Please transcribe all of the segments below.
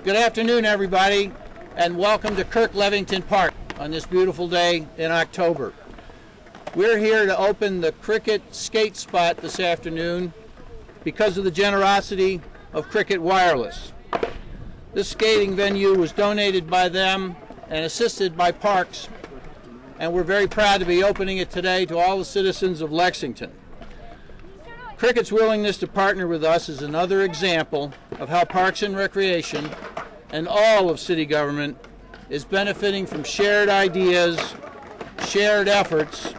Good afternoon, everybody, and welcome to Kirklevington Park on this beautiful day in October. We're here to open the cricket skate spot this afternoon because of the generosity of Cricket Wireless. This skating venue was donated by them and assisted by Parks, and we're very proud to be opening it today to all the citizens of Lexington. Cricket's willingness to partner with us is another example of how Parks and Recreation and all of city government is benefiting from shared ideas, shared efforts,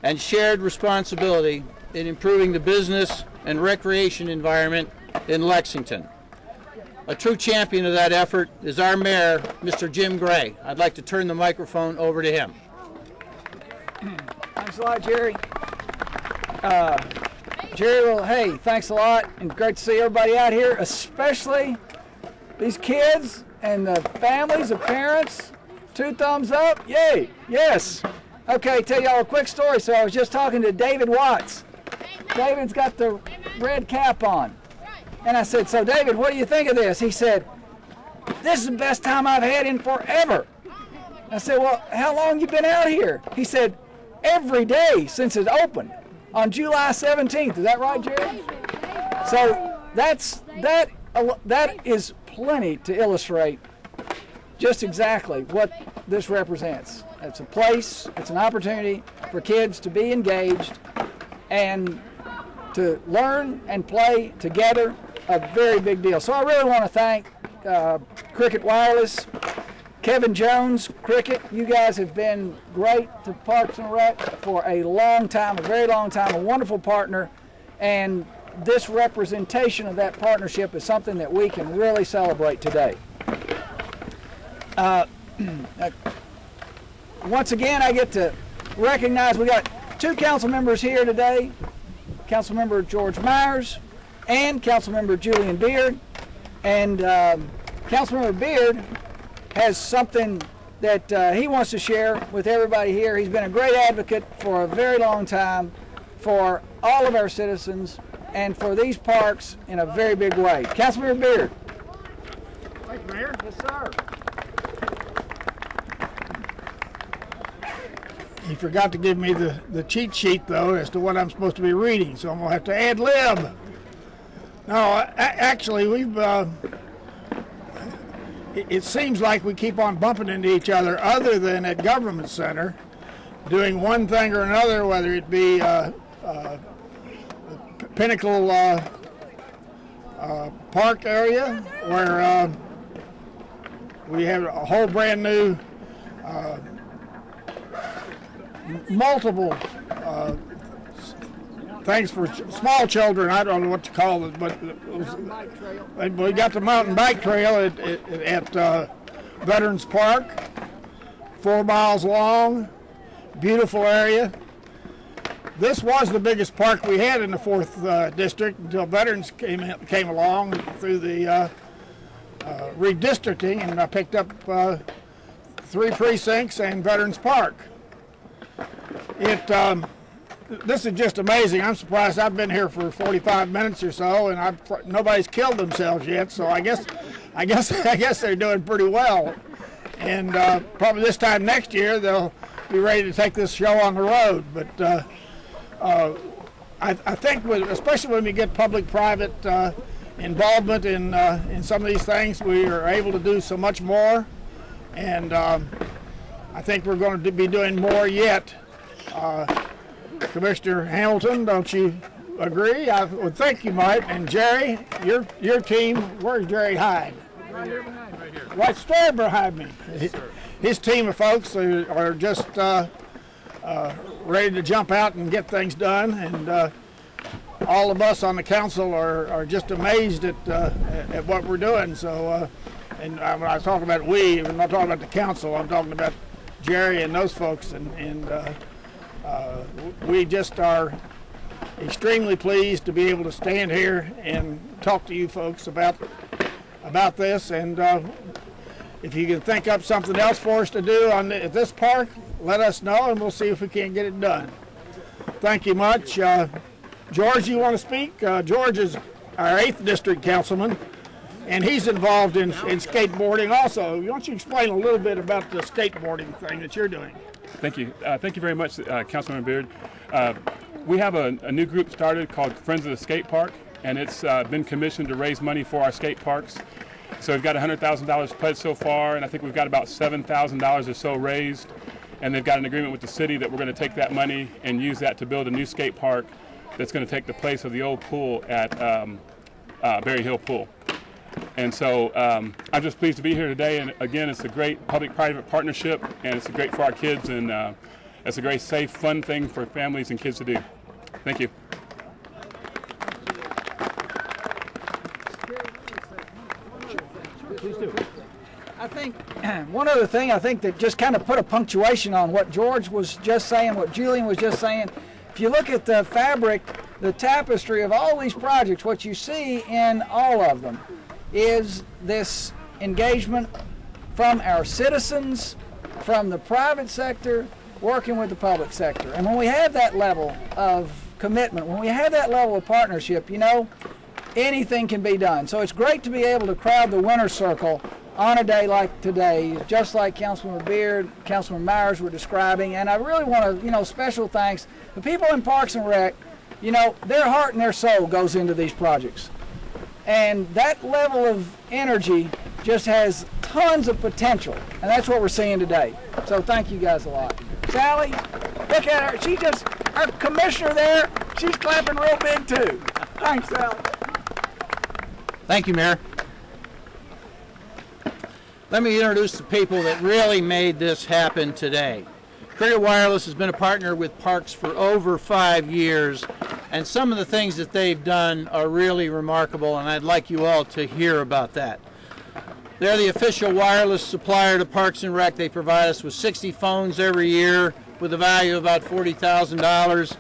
and shared responsibility in improving the business and recreation environment in Lexington. A true champion of that effort is our mayor, Mr. Jim Gray. I'd like to turn the microphone over to him. Thanks a lot, Jerry. Jerry, well, hey, thanks a lot, and great to see everybody out here, especially these kids and the families, the parents. 2 thumbs up, yay, yes. Okay, tell y'all a quick story. So I was just talking to David Watts. David's got the red cap on. And I said, so David, what do you think of this? He said, this is the best time I've had in forever. I said, well, how long you been out here? He said, every day since it opened on July 17th. Is that right, Jerry? So that is plenty to illustrate just exactly what this represents. It's a place, it's an opportunity for kids to be engaged and to learn and play together, a very big deal. So I really want to thank Cricket Wireless, Kevin Jones, Cricket. You guys have been great to Parks and Rec for a long time, a very long time, a wonderful partner, and this representation of that partnership is something that we can really celebrate today. Once again, I get to recognize we got 2 council members here today, Councilmember George Myers and Councilmember Julian Beard. And Councilmember Beard has something that he wants to share with everybody here. He's been a great advocate for a very long time for all of our citizens and for these parks in a very big way. Councilmember Beard. Thank you, Mayor. Yes, sir. He forgot to give me the cheat sheet, though, as to what I'm supposed to be reading, so I'm going to have to ad lib. No, actually, it seems like we keep on bumping into each other other than at Government Center, doing one thing or another, whether it be Pinnacle Park area, where we have a whole brand new multiple things for small children. I don't know what to call it, but we got the mountain bike trail at Veterans Park, 4 miles long, beautiful area. This was the biggest park we had in the 4th district until Veterans came along through the redistricting, and I picked up 3 precincts and Veterans Park. This is just amazing. I'm surprised. I've been here for 45 minutes or so, and nobody's killed themselves yet. So I guess they're doing pretty well. And probably this time next year they'll be ready to take this show on the road. But I think, especially when we get public-private involvement in some of these things, we are able to do so much more. And I think we're going to be doing more yet. Commissioner Hamilton, don't you agree? I would think you might. And Jerry, your team, where's Jerry Hyde? Right here behind me. Right here. Right there behind me. Yes, sir. His team of folks are just ready to jump out and get things done. And all of us on the council are just amazed at what we're doing. So, and when I talk about we, I'm not talking about the council. I'm talking about Jerry and those folks. And we just are extremely pleased to be able to stand here and talk to you folks about this. And if you can think up something else for us to do at this park, let us know, and we'll see if we can get it done. Thank you much. George, you want to speak? George is our 8th district councilman, and he's involved in skateboarding also. Why don't you explain a little bit about the skateboarding thing that you're doing? Thank you. Thank you very much, Councilman Beard. We have a new group started called Friends of the Skate Park, and it's been commissioned to raise money for our skate parks. So we've got $100,000 pledged so far, and I think we've got about $7,000 or so raised. And they've got an agreement with the city that we're going to take that money and use that to build a new skate park that's going to take the place of the old pool at Berry Hill Pool. And so I'm just pleased to be here today. And again, it's a great public-private partnership, and it's great for our kids, and it's a great, safe, fun thing for families and kids to do. Thank you. Please do. I think one other thing I think that just kind of put a punctuation on what George was just saying, what Julian was just saying. If you look at the fabric, the tapestry of all these projects, what you see in all of them is this engagement from our citizens, from the private sector, working with the public sector. And when we have that level of commitment, when we have that level of partnership, you know, anything can be done. So it's great to be able to crowd the winner's circle on a day like today, just like Councilman Beard, Councilman Myers were describing. And I really want to, you know, special thanks. The people in Parks and Rec, you know, their heart and their soul goes into these projects. And that level of energy just has tons of potential. And that's what we're seeing today. So thank you guys a lot. Sally, look at her. She just, our commissioner there, she's clapping real big too. Thanks, Sally. Thank you, Mayor. Let me introduce the people that really made this happen today. Cricket Wireless has been a partner with Parks for over 5 years, and some of the things that they've done are really remarkable, and I'd like you all to hear about that. They're the official wireless supplier to Parks and Rec. They provide us with 60 phones every year with a value of about $40,000.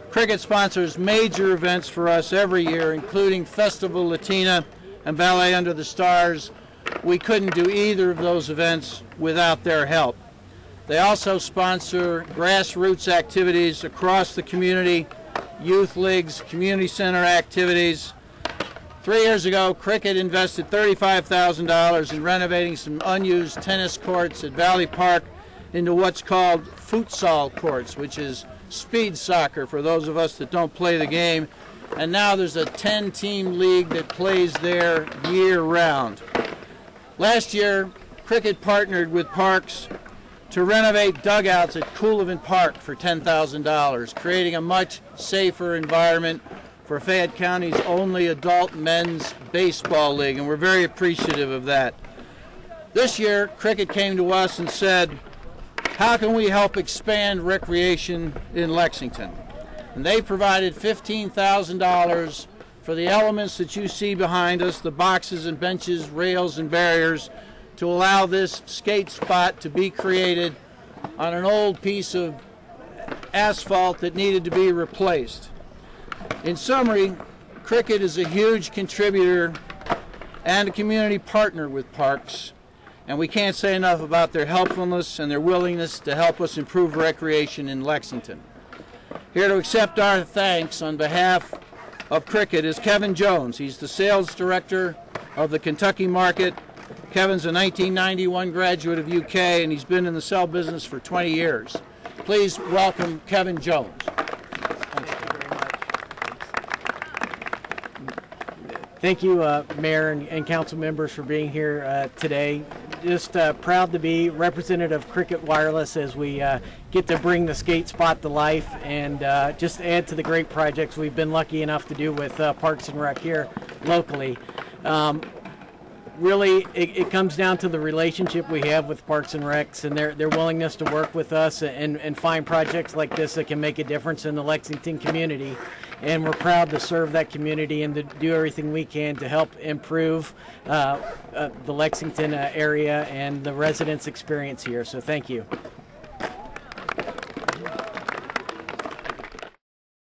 Cricket sponsors major events for us every year, including Festival Latina and Ballet Under the Stars. We couldn't do either of those events without their help. They also sponsor grassroots activities across the community, youth leagues, community center activities. 3 years ago, Cricket invested $35,000 in renovating some unused tennis courts at Valley Park into what's called futsal courts, which is speed soccer for those of us that don't play the game. And now there's a 10-team league that plays there year-round. Last year, Cricket partnered with Parks to renovate dugouts at Kirklevington Park for $10,000, creating a much safer environment for Fayette County's only adult men's baseball league, and we're very appreciative of that. This year, Cricket came to us and said, how can we help expand recreation in Lexington? And they provided $15,000 for the elements that you see behind us, the boxes and benches, rails and barriers, to allow this skate spot to be created on an old piece of asphalt that needed to be replaced. In summary, Cricket is a huge contributor and a community partner with Parks, and we can't say enough about their helpfulness and their willingness to help us improve recreation in Lexington. Here to accept our thanks on behalf of Cricket is Kevin Jones. He's the sales director of the Kentucky market. Kevin's a 1991 graduate of UK, and he's been in the cell business for 20 years. Please welcome Kevin Jones. Thank you, Mayor and council members, for being here today. Just proud to be representative of Cricket Wireless as we get to bring the skate spot to life and just add to the great projects we've been lucky enough to do with Parks and Rec here locally. Really, it comes down to the relationship we have with Parks and Recs and their willingness to work with us and find projects like this that can make a difference in the Lexington community. And we're proud to serve that community and to do everything we can to help improve the Lexington area and the residents' experience here. So thank you.